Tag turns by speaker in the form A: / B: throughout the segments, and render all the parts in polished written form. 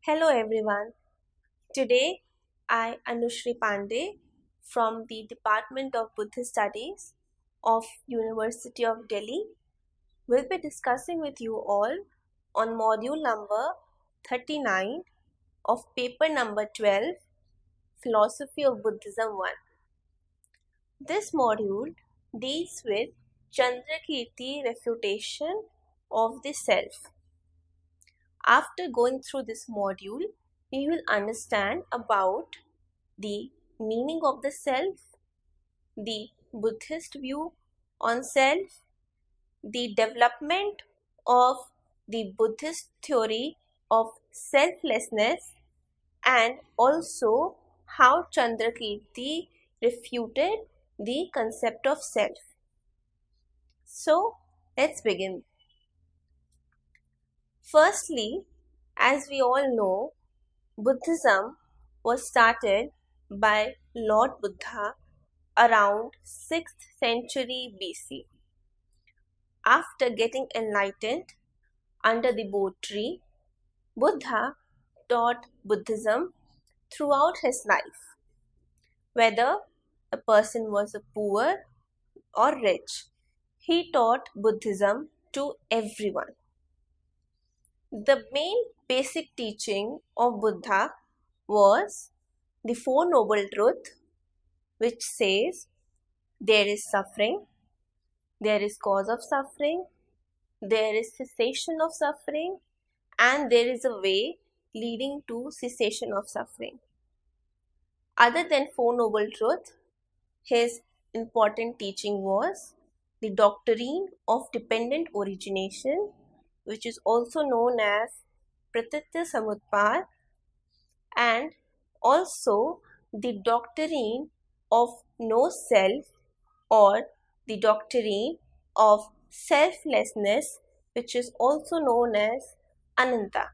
A: Hello everyone. Today I Anushri Pandey from the Department of Buddhist Studies of University of Delhi will be discussing with you all on module number 39 of paper number 12 Philosophy of Buddhism 1. This module deals with Chandrakirti refutation of the self. After going through this module, we will understand about the meaning of the self, the Buddhist view on self, the development of the Buddhist theory of selflessness, and also how Chandrakirti refuted the concept of self. So, let's begin. Firstly, as we all know, Buddhism was started by Lord Buddha around 6th century BC. After getting enlightened under the Bodh tree, Buddha taught Buddhism throughout his life, whether a person was poor or rich. He taught Buddhism to everyone. The main basic teaching of Buddha was the Four Noble Truths, which says there is suffering, there is cause of suffering, there is cessation of suffering, and there is a way leading to cessation of suffering. Other than Four Noble Truths, his important teaching was the doctrine of dependent origination, which is also known as Pratitya Samutpad, and also the doctrine of no self or the doctrine of selflessness, which is also known as Ananta.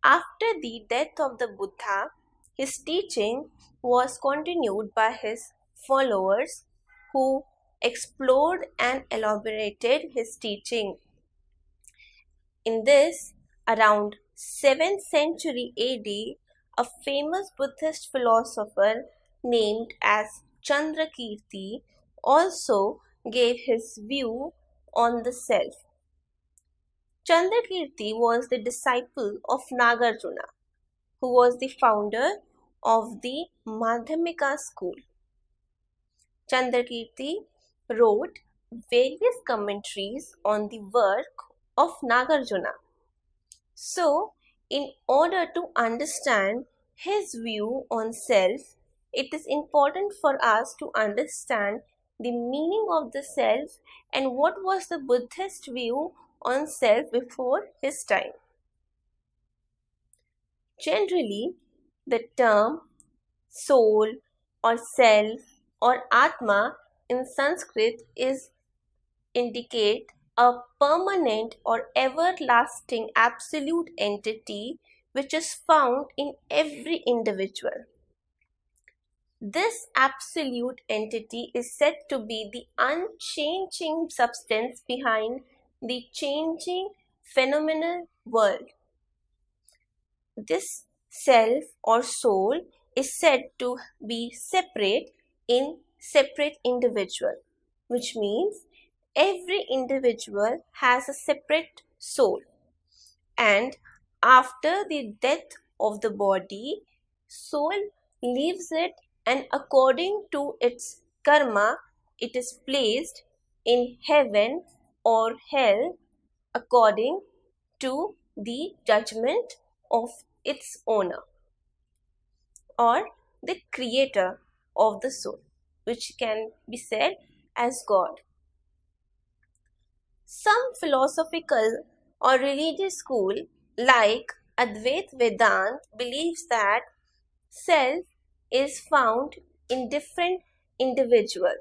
A: After the death of the Buddha, his teaching was continued by his followers who explored and elaborated his teaching. In this, around 7th century AD, a famous Buddhist philosopher named as Chandrakirti also gave his view on the self. Chandrakirti was the disciple of Nagarjuna, who was the founder of the Madhyamika school. Chandrakirti wrote various commentaries on the work of Nagarjuna. So, in order to understand his view on self, it is important for us to understand the meaning of the self and what was the Buddhist view on self before his time. Generally, the term soul or self or Atma in Sanskrit is indicate a permanent or everlasting absolute entity which is found in every individual. This absolute entity is said to be the unchanging substance behind the changing phenomenal world. This self or soul is said to be separate in separate individual, which means every individual has a separate soul, and after the death of the body, soul leaves it, and according to its karma, it is placed in heaven or hell according to the judgment of its owner or the creator of the soul, which can be said as God. Some philosophical or religious school like Advait Vedant believes that self is found in different individual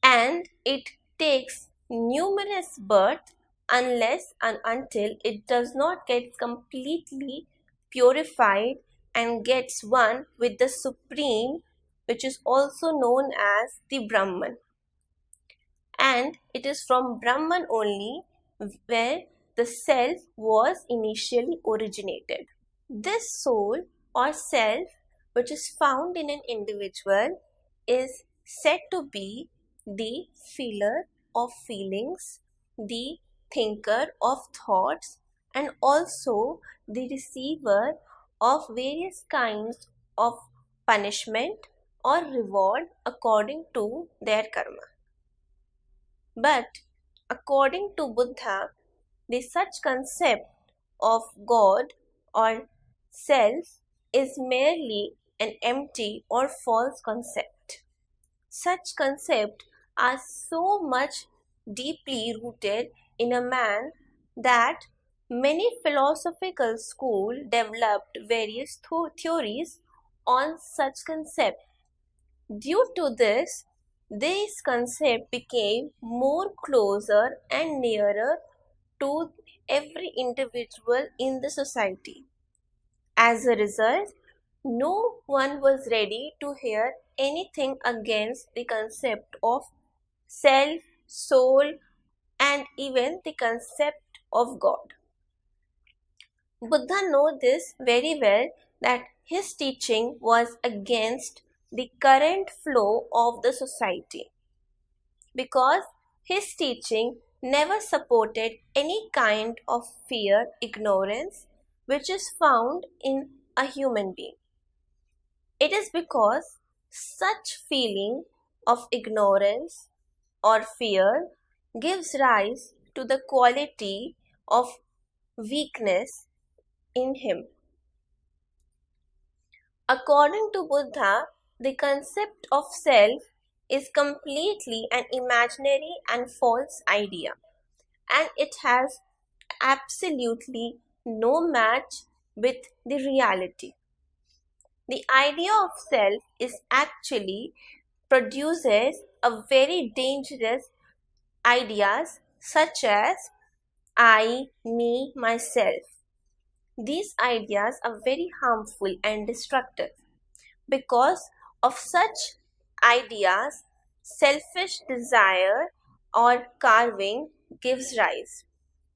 A: and it takes numerous birth unless and until it does not get completely purified and gets one with the Supreme, which is also known as the Brahman. And it is from Brahman only where the self was initially originated. This soul or self, which is found in an individual, is said to be the feeler of feelings, the thinker of thoughts, and also the receiver of various kinds of punishment or reward according to their karma. But according to Buddha, the such concept of God or self is merely an empty or false concept. Such concepts are so much deeply rooted in a man that many philosophical schools developed various theories on such concept. Due to this concept became more closer and nearer to every individual in the society. As a result, no one was ready to hear anything against the concept of self, soul, and even the concept of God. Buddha knew this very well that his teaching was against the current flow of the society because his teaching never supported any kind of fear, ignorance which is found in a human being. It is because such feeling of ignorance or fear gives rise to the quality of weakness in him. According to Buddha, the concept of self is completely an imaginary and false idea, and it has absolutely no match with the reality. The idea of self is actually produces a very dangerous ideas such as I, me, myself. These ideas are very harmful and destructive. Because of such ideas, selfish desire or carving gives rise,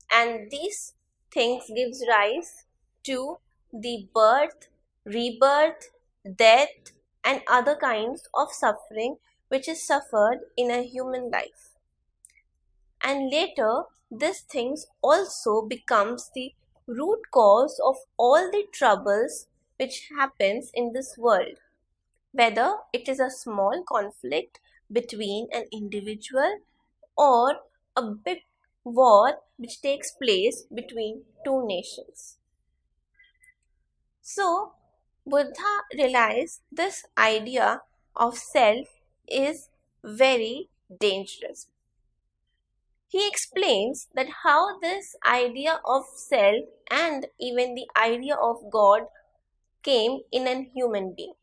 A: and these things gives rise to the birth, rebirth, death, and other kinds of suffering which is suffered in a human life. And later, these things also becomes the root cause of all the troubles which happens in this world, whether it is a small conflict between an individual or a big war which takes place between two nations. So, Buddha realized this idea of self is very dangerous. He explains that how this idea of self and even the idea of God came in a human being.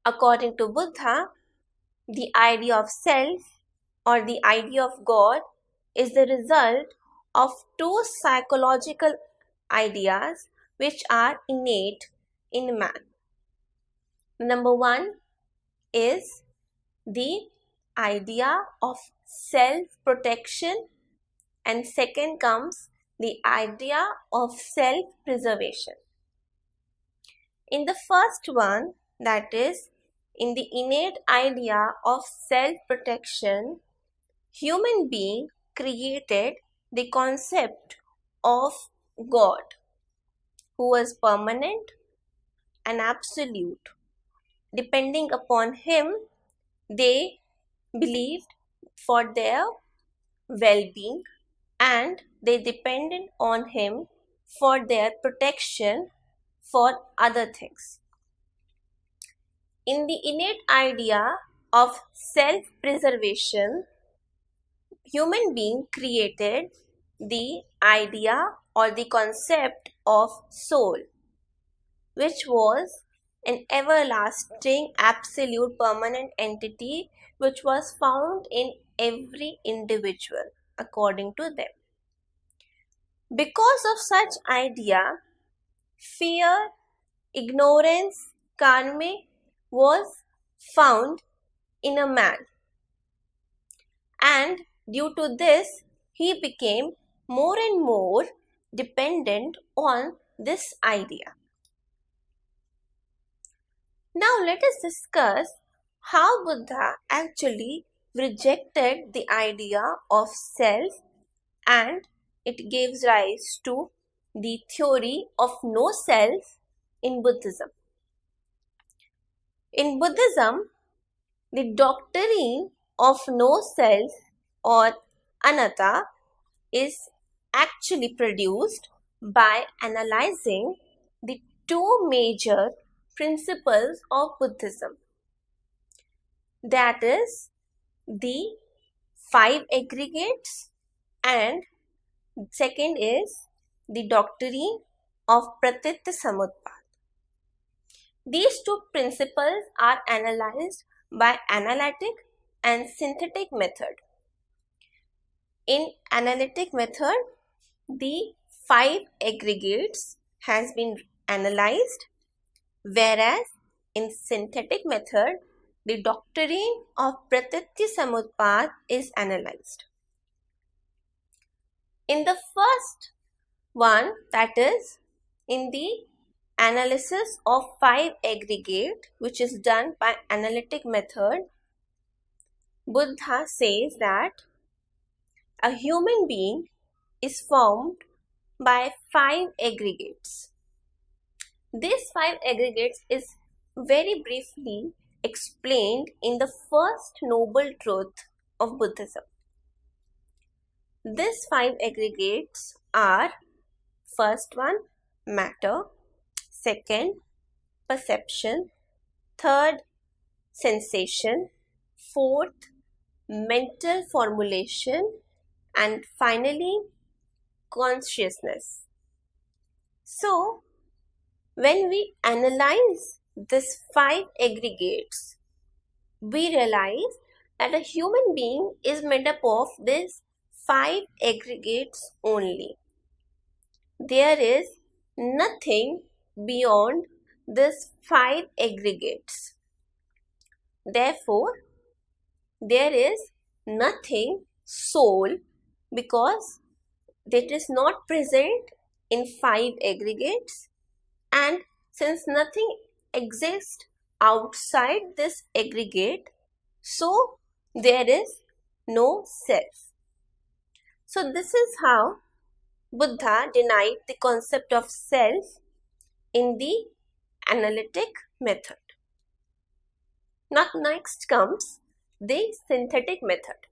A: According to Buddha, the idea of self or the idea of God is the result of two psychological ideas which are innate in man. Number one is the idea of self-protection, and second comes the idea of self-preservation. In the first one, that is, in the innate idea of self-protection, human being created the concept of God, who was permanent and absolute. Depending upon him, they believed for their well-being and they depended on him for their protection for other things. In the innate idea of self-preservation, human being created the idea or the concept of soul, which was an everlasting, absolute, permanent entity which was found in every individual according to them. Because of such idea, fear, ignorance, karma was found in a man, and due to this he became more and more dependent on this idea. Now let us discuss how Buddha actually rejected the idea of self, and it gives rise to the theory of no self in Buddhism. In Buddhism, the doctrine of no self or anatta is actually produced by analyzing the two major principles of Buddhism, that is the five aggregates, and second is the doctrine of Pratitya Samutpad. These two principles are analyzed by analytic and synthetic method. In analytic method, the five aggregates has been analyzed, whereas in synthetic method, the doctrine of Pratitya Samutpad is analyzed. In the first one, that is in the analysis of five aggregate, which is done by analytic method, Buddha says that a human being is formed by five aggregates. These five aggregates is very briefly explained in the first noble truth of Buddhism. These five aggregates are: first one, matter; second, perception; third, sensation; fourth, mental formulation; and finally, consciousness. So, when we analyze these five aggregates, we realize that a human being is made up of these five aggregates only. There is nothing beyond these five aggregates. Therefore, there is nothing soul, because it is not present in five aggregates, and since nothing exists outside this aggregate, so there is no self. So this is how Buddha denied the concept of self in the analytic method. Now next comes the synthetic method.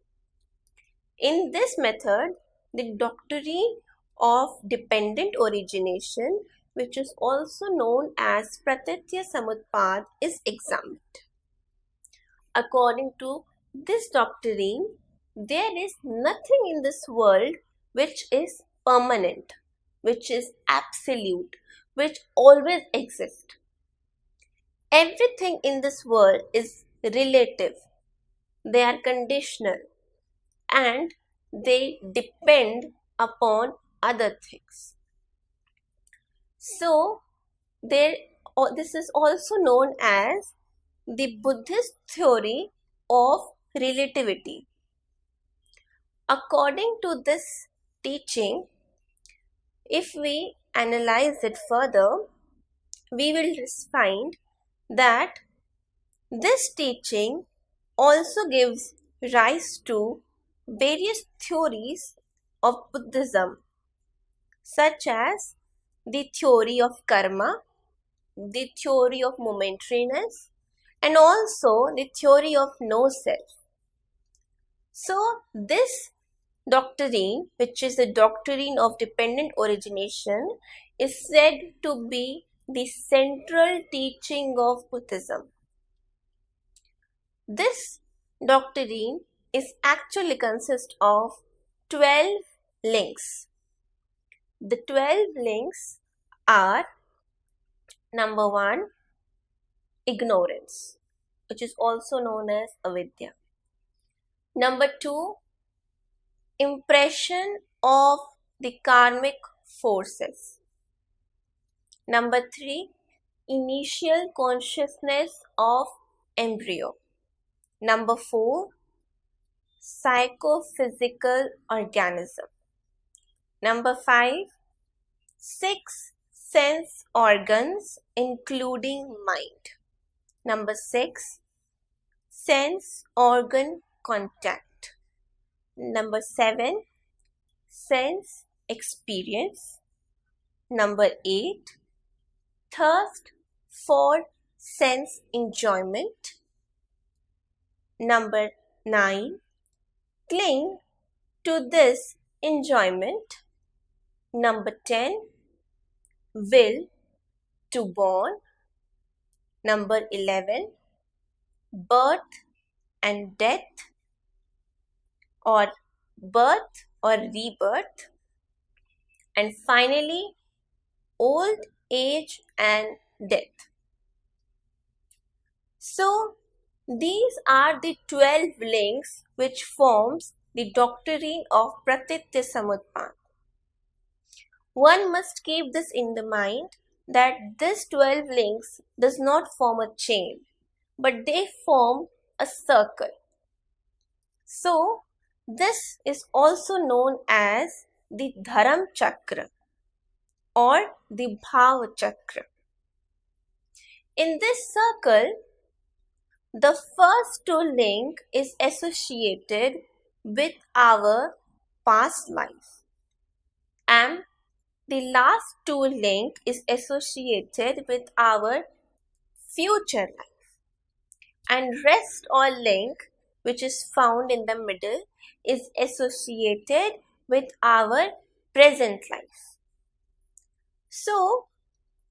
A: In this method, the doctrine of dependent origination, which is also known as Pratitya Samutpad, is examined. According to this doctrine, there is nothing in this world which is permanent, which is absolute, which always exists. Everything in this world is relative, they are conditional, and they depend upon other things. So, this is also known as the Buddhist theory of relativity. According to this teaching, if we analyze it further, we will find that this teaching also gives rise to various theories of Buddhism, such as the theory of karma, the theory of momentariness, and also the theory of no self. So, this doctrine, which is the doctrine of dependent origination, is said to be the central teaching of Buddhism. This doctrine is actually consists of 12 links. The 12 links are: number 1, ignorance, which is also known as avidya. Number 2, impression of the karmic forces. Number 3, initial consciousness of embryo. Number 4, psychophysical organism. Number 5, 6 sense organs including mind. Number 6, sense organ contact. Number 7, sense experience. Number 8, thirst for sense enjoyment. Number 9, cling to this enjoyment. Number 10, will to born. Number 11, birth and death, or birth or rebirth. And finally, old age and death. So, these are the 12 links which forms the doctrine of Pratitya Samutpad. One must keep this in the mind that this 12 links does not form a chain, but they form a circle. So, this is also known as the Dharam Chakra or the Bhav Chakra. In this circle, the first 2 link is associated with our past life, and the last 2 link is associated with our future life, and rest all link, which is found in the middle, is associated with our present life. So,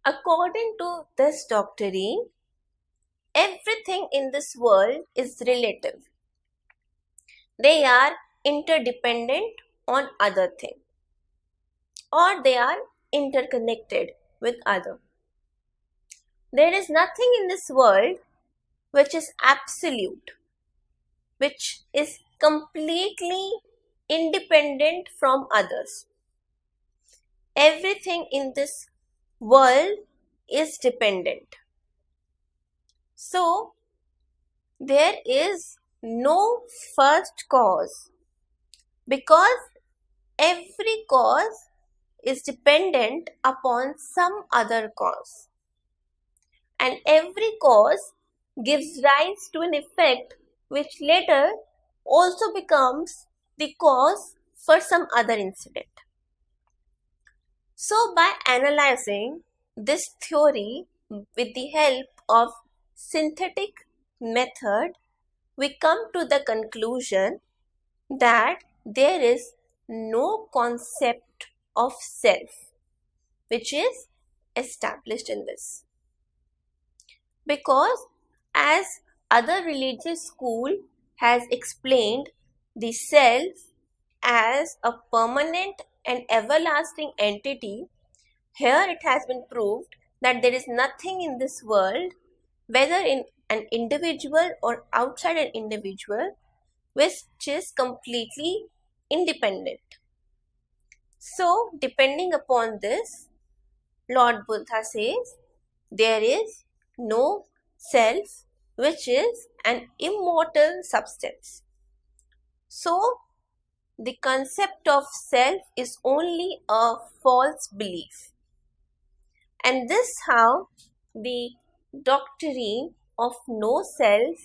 A: according to this doctrine, everything in this world is relative. They are interdependent on other things, or they are interconnected with other. There is nothing in this world which is absolute, which is completely independent from others. Everything in this world is dependent. So, there is no first cause, because every cause is dependent upon some other cause, and every cause gives rise to an effect which later also becomes the cause for some other incident. So, by analyzing this theory with the help of synthetic method, we come to the conclusion that there is no concept of self which is established in this, because as other religious school has explained the self as a permanent and everlasting entity, here it has been proved that there is nothing in this world, whether in an individual or outside an individual, which is completely independent. So, depending upon this, Lord Buddha says there is no self which is an immortal substance. So, the concept of self is only a false belief. And this is how the doctrine of no self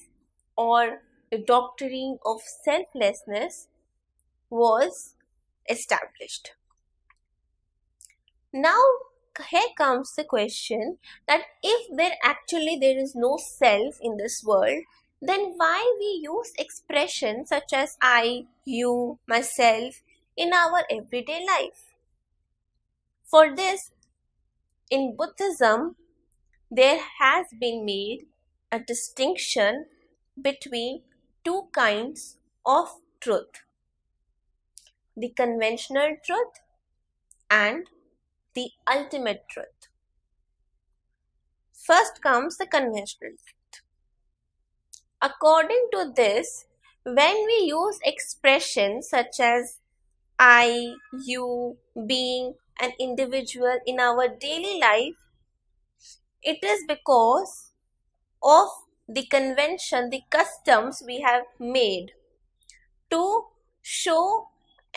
A: or the doctrine of selflessness was established. Now, here comes the question that if there is no self in this world, then why we use expressions such as I, you, myself in our everyday life? For this, in Buddhism, there has been made a distinction between 2 kinds of truth: the conventional truth and the ultimate truth. First comes the conventional truth. According to this, when we use expressions such as I, you, being, an individual in our daily life, it is because of the convention, the customs we have made to show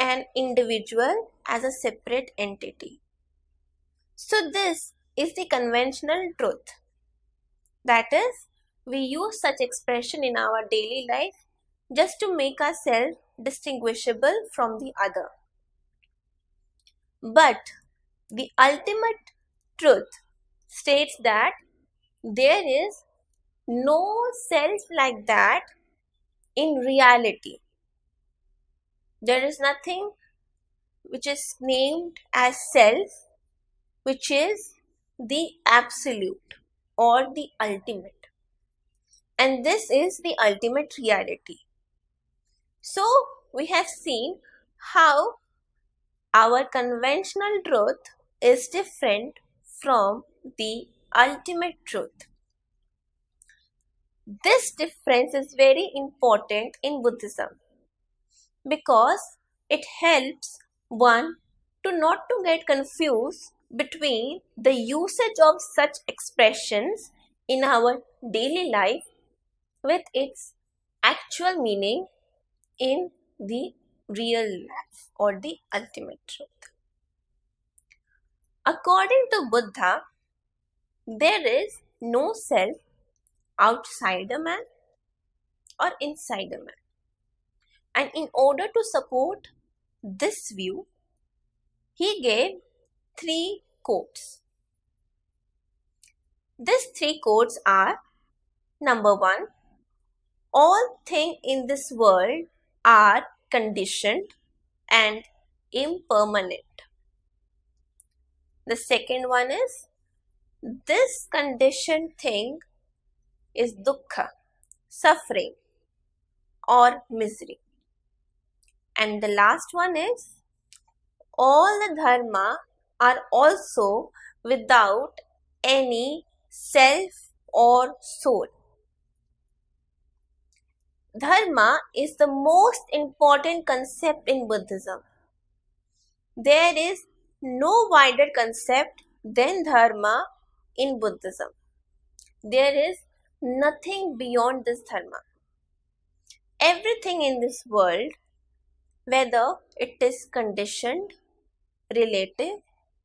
A: an individual as a separate entity. So this is the conventional truth. That is, we use such expression in our daily life just to make ourselves distinguishable from the other. But the ultimate truth states that there is no self like that in reality. There is nothing which is named as self, which is the absolute or the ultimate. And this is the ultimate reality. So, we have seen how our conventional truth is different from the ultimate truth. This difference is very important in Buddhism because it helps one to not to get confused between the usage of such expressions in our daily life with its actual meaning in the real life or the ultimate truth. According to Buddha, there is no self outside a man or inside a man. And in order to support this view, he gave 3 quotes. These 3 quotes are: number 1, all things in this world are conditioned and impermanent. The second one is, this conditioned thing is dukkha, suffering or misery. And the last one is, all the dharma are also without any self or soul. Dharma is the most important concept in Buddhism. There is no wider concept than dharma in Buddhism. There is nothing beyond this dharma. Everything in this world, whether it is conditioned, relative,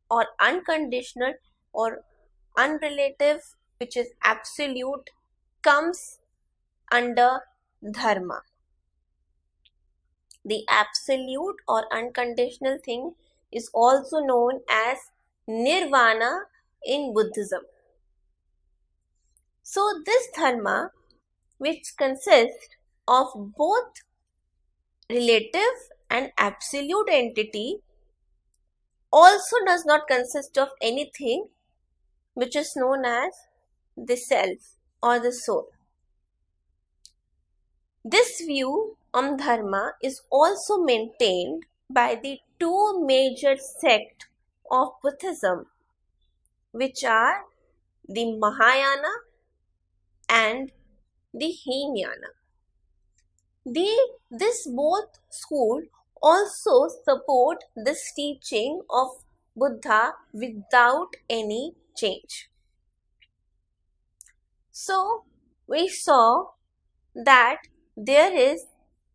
A: or unconditional, or unrelative, which is absolute, comes under dharma. The absolute or unconditional thing is also known as nirvana in Buddhism. So this dharma, which consists of both relative and absolute entity, also does not consist of anything which is known as the self or the soul. This view on dharma is also maintained by the 2 major sects of Buddhism, which are the Mahayana and the Hinayana. This both school also support this teaching of Buddha without any change. So, we saw that there is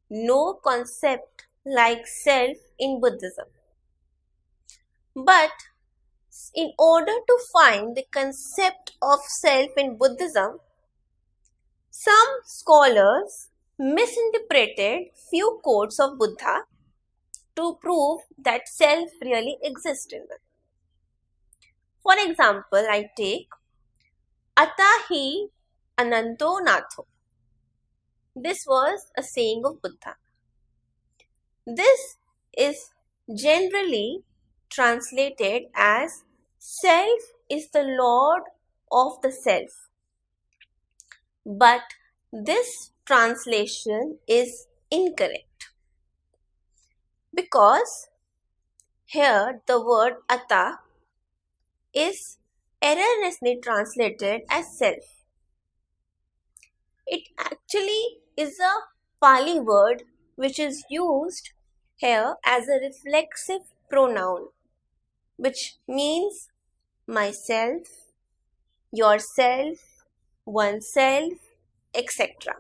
A: no concept like self in Buddhism. But in order to find the concept of self in Buddhism, some scholars misinterpreted few quotes of Buddha to prove that self really exists in them. For example, I take Atahi Ananto Natho. This was a saying of Buddha. This is generally translated as self is the Lord of the self. But this translation is incorrect because here the word Ata is erroneously translated as self. It actually is a Pali word which is used here as a reflexive pronoun, which means myself, yourself, oneself, etc.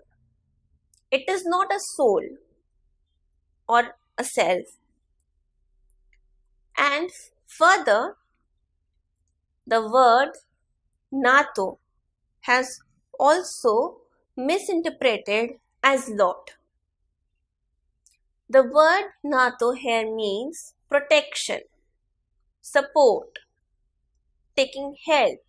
A: It is not a soul or a self. And further, the word Nato has also misinterpreted as Lord. The word Nato here means protection, support, taking help.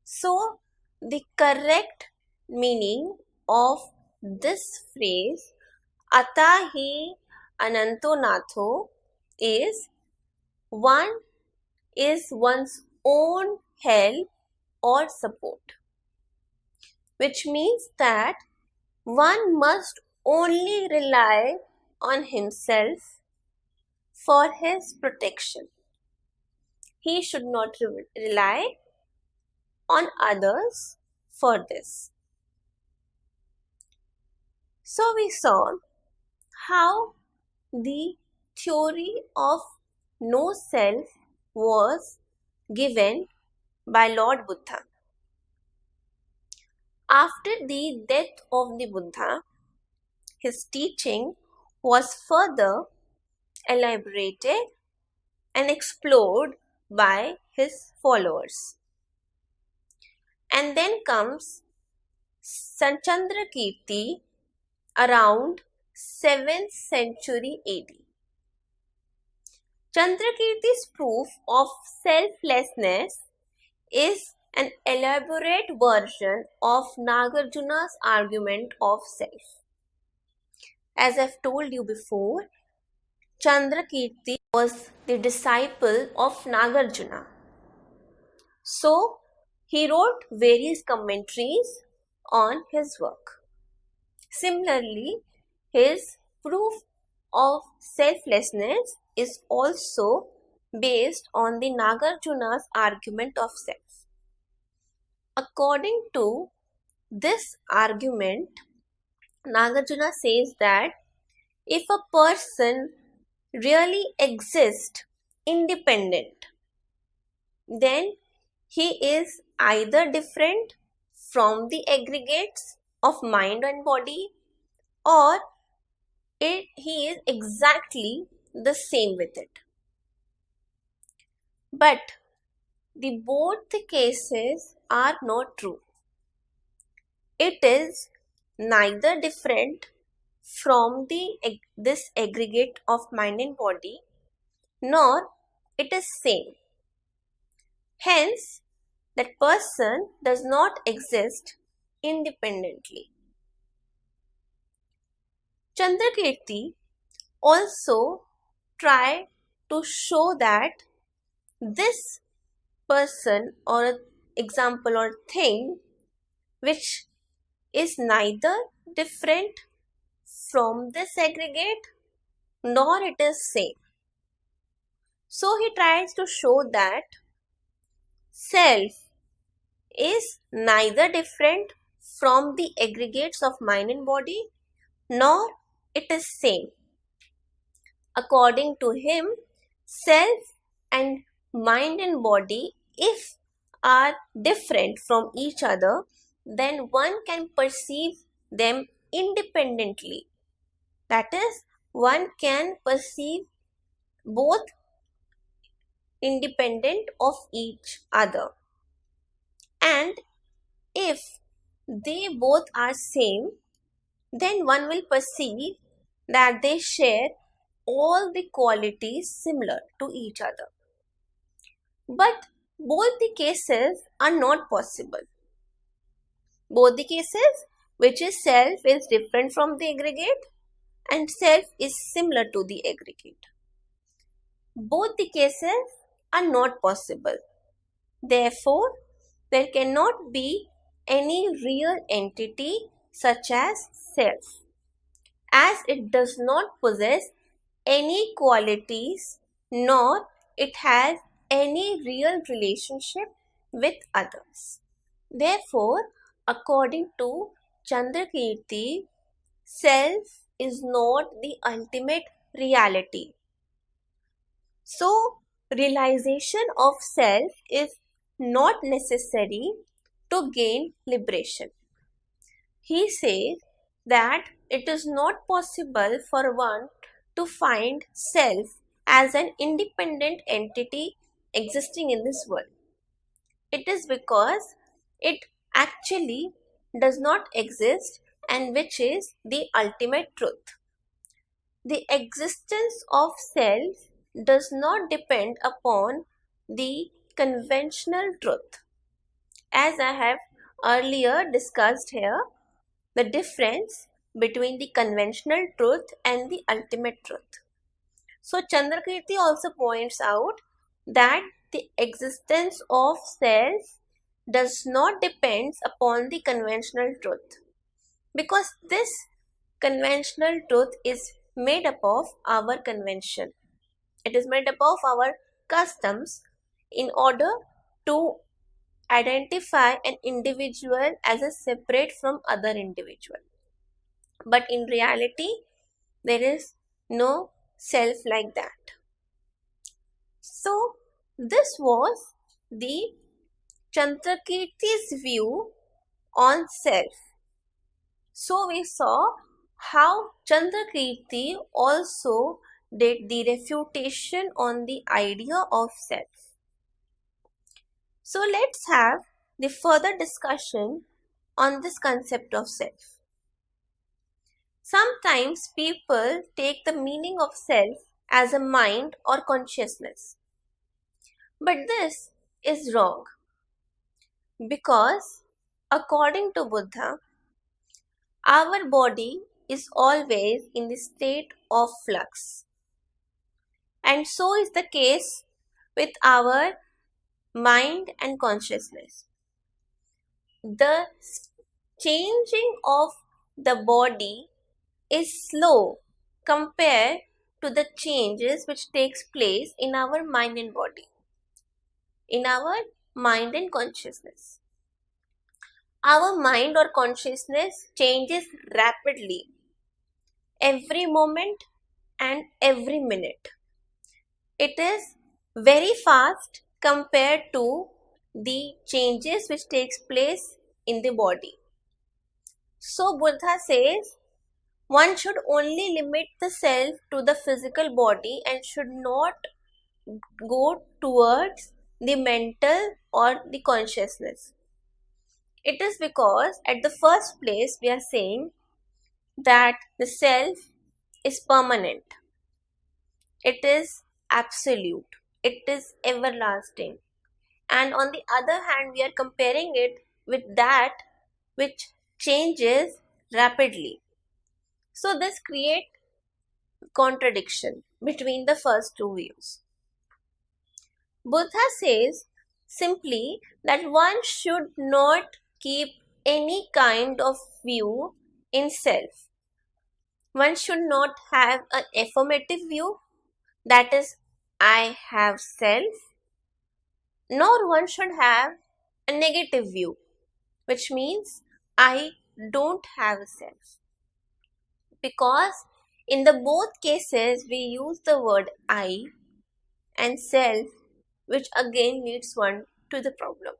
A: So, the correct meaning of this phrase Atahi Ananto Natho is one is one's own help or support, which means that one must only rely on himself for his protection. He should not rely on others for this. So we saw how the theory of no self was given by Lord Buddha. After the death of the Buddha, his teaching was further elaborated and explored by his followers. And then comes Chandrakirti around 7th century AD. Chandrakirti's proof of selflessness is an elaborate version of Nagarjuna's argument of self. As I've told you before, Chandrakirti was the disciple of Nagarjuna. So, he wrote various commentaries on his work. Similarly, his proof of selflessness is also based on the Nagarjuna's argument of self. According to this argument, Nagarjuna says that if a person really exists independent, then he is either different from the aggregates of mind and body, or he is exactly the same with it. But both the cases are not true. It is neither different from this aggregate of mind and body, nor it is same. Hence, that person does not exist independently. Chandrakirti also tried to show that this person or example or thing which is neither different from this aggregate nor it is same. So he tries to show that self is neither different from the aggregates of mind and body nor it is same. According to him, self and mind and body, if are different from each other, then one can perceive them independently. That is, one can perceive both independent of each other. And if they both are same, then one will perceive that they share all the qualities similar to each other. But both the cases are not possible. Both the cases, which is self is different from the aggregate and self is similar to the aggregate. Both the cases are not possible. Therefore, there cannot be any real entity such as self, as it does not possess any qualities nor it has any real relationship with others. Therefore, according to Chandrakirti, self is not the ultimate reality. So, realization of self is not necessary to gain liberation. He says that it is not possible for one to find self as an independent entity existing in this world. It is because it actually does not exist, and which is the ultimate truth. The existence of self does not depend upon the conventional truth. As I have earlier discussed here, the difference between the conventional truth and the ultimate truth. So Chandrakirti also points out that the existence of self does not depend upon the conventional truth, because this conventional truth is made up of our convention. It is made up of our customs in order to identify an individual as a separate from other individual. But in reality, there is no self like that. So this was the Chandrakirti's view on self. So we saw how Chandrakirti also did the refutation on the idea of self. So let's have the further discussion on this concept of self. Sometimes people take the meaning of self as a mind or consciousness. But this is wrong, because according to Buddha, our body is always in the state of flux. And so is the case with our mind and consciousness. The changing of the body is slow compared to the changes which takes place in our mind and body, in our mind and consciousness. Our mind or consciousness changes rapidly every moment and every minute. It is very fast compared to the changes which takes place in the body. So Buddha says one should only limit the self to the physical body and should not go towards the mental or the consciousness. It is because at the first place we are saying that the self is permanent. It is absolute. It is everlasting. And on the other hand, we are comparing it with that which changes rapidly. So this creates contradiction between the first two views. Buddha says simply that one should not keep any kind of view in self. One should not have an affirmative view, that is, I have self, nor one should have a negative view, which means I don't have a self. Because in the both cases we use the word I and self, which again leads one to the problem.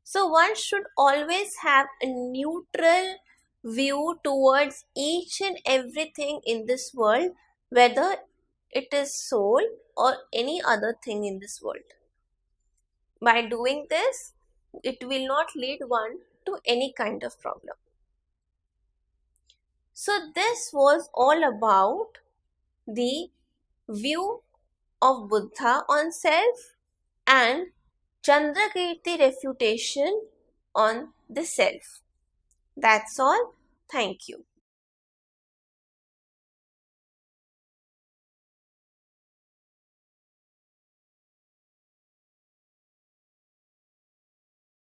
A: So one should always have a neutral view towards each and everything in this world, whether it is soul or any other thing in this world. By doing this, it will not lead one to any kind of problem. So this was all about the view of Buddha on self and Chandrakirti refutation on the self. That's all. Thank you.